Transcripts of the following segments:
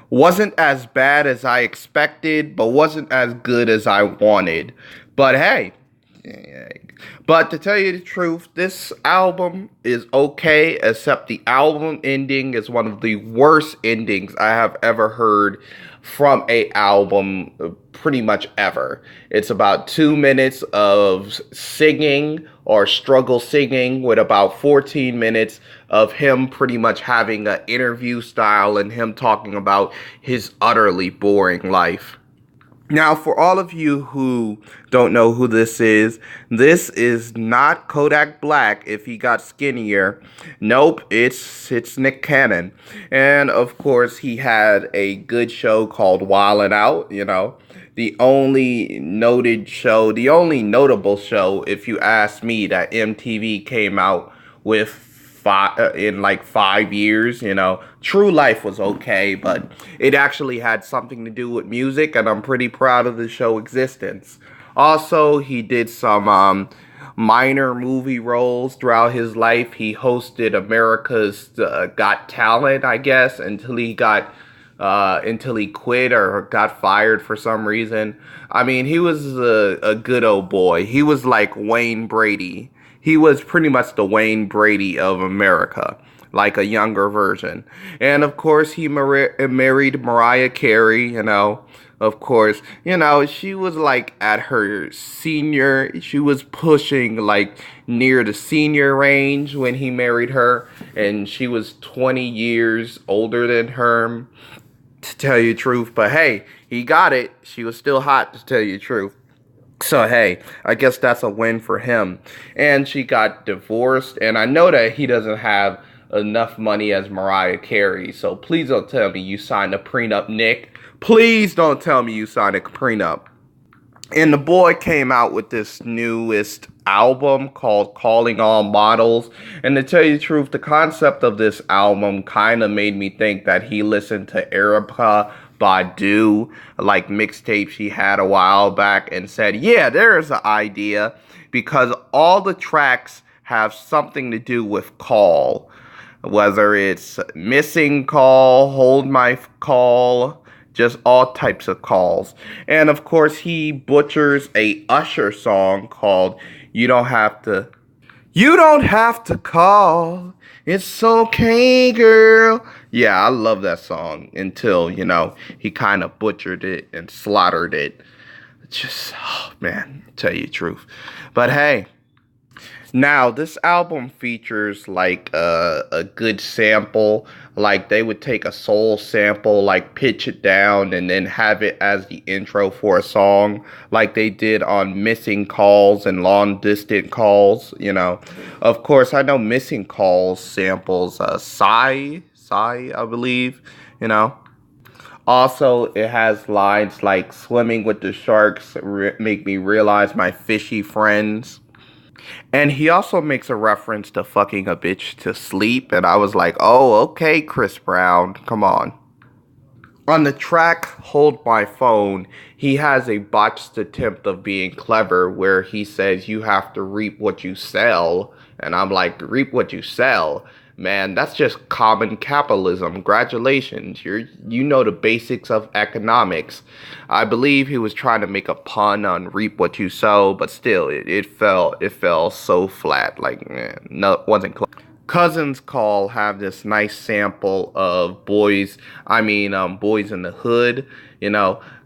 Wasn't as bad as I expected, but wasn't as good as I wanted. But hey, but to tell you the truth, this album is okay, except the album ending is one of the worst endings I have ever heard from a album pretty much ever. It's about 2 minutes of singing or struggle singing with about 14 minutes of him pretty much having an interview style and him talking about his utterly boring life. Now, for all of you who don't know who this is not Kodak Black if he got skinnier. Nope, it's Nick Cannon. And of course, he had a good show called Wildin' Out, The only noted show, the only notable show, if you ask me, that MTV came out with in like 5 years. True Life was okay, but it actually had something to do with music, and I'm pretty proud of the show existence. Also, he did some minor movie roles throughout his life. He hosted America's Got Talent, I guess, until he quit or got fired for some reason. I mean, he was a good old boy. He was like Wayne Brady. He was pretty much the Wayne Brady of America, like a younger version. And of course, he married Mariah Carey, Of course, she was like at her senior, she was pushing like near the senior range when he married her, and she was 20 years older than her, to tell you the truth. But hey, he got it. She was still hot, to tell you the truth. So hey, I guess that's a win for him. And she got divorced, and I know that he doesn't have enough money as Mariah Carey. So please don't tell me you signed a prenup, Nick. Please don't tell me you signed a prenup. And the boy came out with this newest album called Calling All Models. And to tell you the truth, the concept of this album kind of made me think that he listened to Erica Badu, like mixtape she had a while back, and said, yeah, there's an idea, because all the tracks have something to do with call. Whether it's missing call, hold my call, just all types of calls. And of course, he butchers a Usher song called You Don't Have to Call. It's okay, girl. Yeah, I love that song until, he kind of butchered it and slaughtered it. Just, oh man, tell you the truth. But hey, now, this album features like a good sample. Like they would take a soul sample, like pitch it down, and then have it as the intro for a song, like they did on Missing Calls and Long Distant Calls. Of course, I know Missing Calls samples Psy, I believe, you know. Also, it has lines like "Swimming with the sharks make me realize my fishy friends." And he also makes a reference to fucking a bitch to sleep. And I was like, oh, okay, Chris Brown, come on. On the track Hold My Phone, he has a botched attempt of being clever where he says you have to reap what you sell. And I'm like, reap what you sell? Man, that's just common capitalism. Congratulations. You know the basics of economics. I believe he was trying to make a pun on reap what you sow, but still it fell so flat. Like, no, it wasn't close. Cousins Call have this nice sample of Boys in the Hood.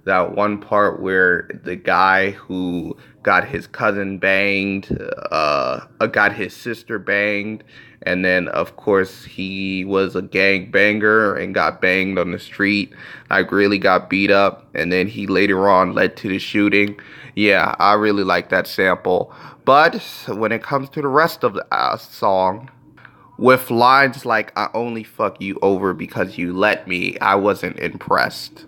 That one part where the guy who got his cousin banged, got his sister banged, and then of course he was a gang banger and got banged on the street, like really got beat up, and then he later on led to the shooting. Yeah, I really like that sample. But when it comes to the rest of the song, with lines like "I only fuck you over because you let me," I wasn't impressed.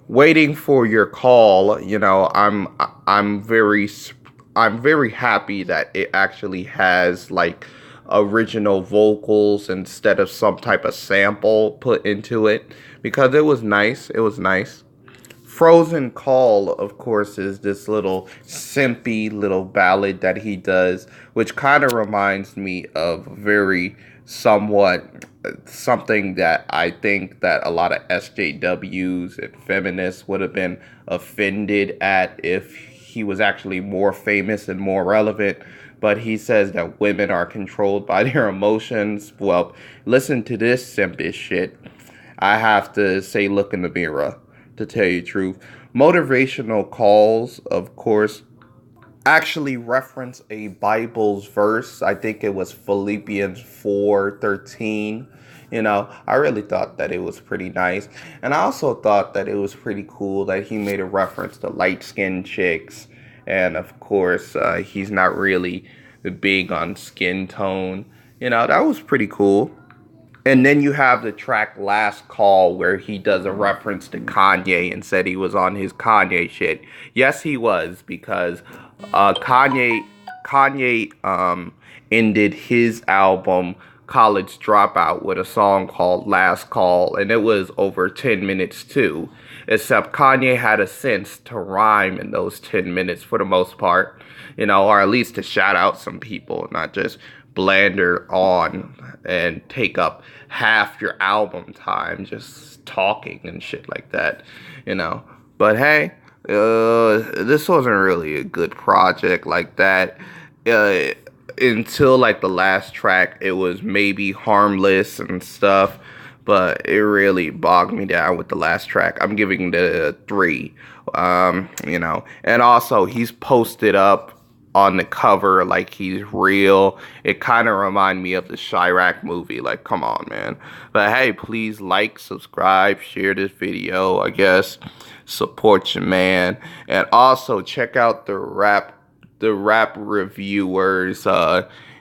Waiting for your call, I'm very happy that it actually has like original vocals instead of some type of sample put into it, because it was nice. It was nice. Frozen Call, of course, is this little simpy little ballad that he does, which kind of reminds me of very, somewhat something that I think that a lot of SJWs and feminists would have been offended at if he was actually more famous and more relevant. But he says that women are controlled by their emotions. Well, listen to this simple shit. I have to say, look in the mirror, to tell you the truth. Motivational calls, of course, actually reference a Bible's verse. I think it was Philippians 4:13. I really thought that it was pretty nice. And I also thought that it was pretty cool that he made a reference to light-skinned chicks. And of course, he's not really big on skin tone. That was pretty cool. And then you have the track Last Call where he does a reference to Kanye and said he was on his Kanye shit. Yes, he was, because Kanye ended his album College Dropout with a song called Last Call, and it was over 10 minutes too. Except Kanye had a sense to rhyme in those 10 minutes for the most part, or at least to shout out some people, not just blander on and take up half your album time just talking and shit like that, But hey, this wasn't really a good project like that. Uh, until like the last track, it was maybe harmless and stuff, but it really bogged me down with the last track. I'm giving it a 3. And also he's posted up on the cover like he's real. It kind of remind me of the Chirac movie. Like, come on, man. But hey, please like, subscribe, share this video, I guess. Support your man. And also check out the rap reviewers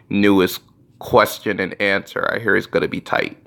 newest question and answer. I hear it's gonna be tight.